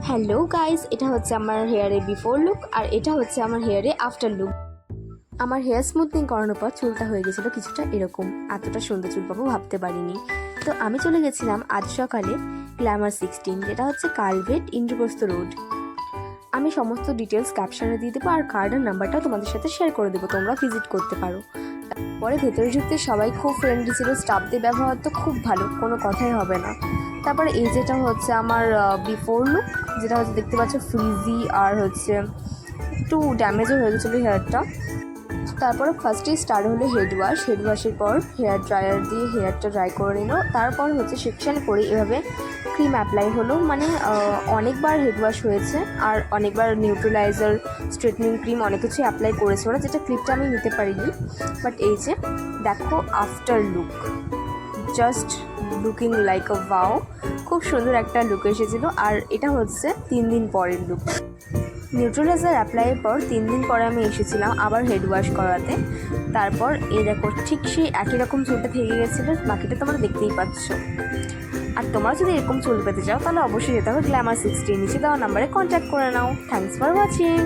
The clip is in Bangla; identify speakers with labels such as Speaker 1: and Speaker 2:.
Speaker 1: হ্যালো গাইস, এটা হচ্ছে আমার হেয়ারের বিফোর লুক আর এটা হচ্ছে আমার হেয়ারে আফটার লুক। আমার হেয়ার স্মুথনিং করানোর পর চুলটা হয়ে গেছিলো কিছুটা এরকম। এতটা সুন্দর চুল পাবো ভাবতে পারিনি। তো আমি চলে গেছিলাম আজ সকালে গ্ল্যামার 16, যেটা হচ্ছে কালভেট ইন্দ্রপ্রস্থ রোড। আমি সমস্ত ডিটেলস ক্যাপশনে দিয়ে দেবো আর কার্ডের নাম্বারটাও তোমাদের সাথে শেয়ার করে দেবো, তোমরা ভিজিট করতে পারো। পরে ভেতরে ঢুকতে সবাই খুব ফ্রেন্ডলি ছিল, স্টাফদের ব্যবহার তো খুব ভালো, কোনো কথাই হবে না। তারপরে এই যেটা হচ্ছে আমার বিফোর লুক, যেটা হচ্ছে দেখতে পাচ্ছ ফ্রিজি আর হচ্ছে একটু ড্যামেজও হয়ে গেছিলো হেয়ারটা। তারপরে ফার্স্টেই স্টার্ট হলো হেড ওয়াশের পর হেয়ার ড্রায়ার দিয়ে হেয়ারটা ড্রাই করে নিল। তারপর হচ্ছে সেকশন করে এভাবে ক্রিম অ্যাপ্লাই হলো, মানে অনেকবার হেড ওয়াশ হয়েছে আর অনেকবার নিউট্রালাইজার, স্ট্রেটনিং ক্রিম অনেক কিছু অ্যাপ্লাই করেছে ওরা, যেটা ক্লিপটা আমি নিতে পারিনি। বাট এই যে দেখো after look, just looking like আ ওয়াও, খুব সুন্দর একটা লুক এসেছিলো। আর এটা হচ্ছে 3 দিন পরের লুক। নিউট্রালাইজার অ্যাপ্লাইয়ের পর 3 দিন পরে আমি এসেছিলাম আবার হেড ওয়াশ করাতে। তারপর এই দেখো ঠিক সেই একই রকম চুলটা থেকে গেছিলো, বাকিটা তোমরা দেখতেই পাচ্ছ। আর তোমরা যদি এরকম চুল পেতে চাও তাহলে অবশ্যই যেতে হবে গ্ল্যামার 16, নিচে দেওয়া নাম্বারে কন্ট্যাক্ট করে নাও। Thanks for watching.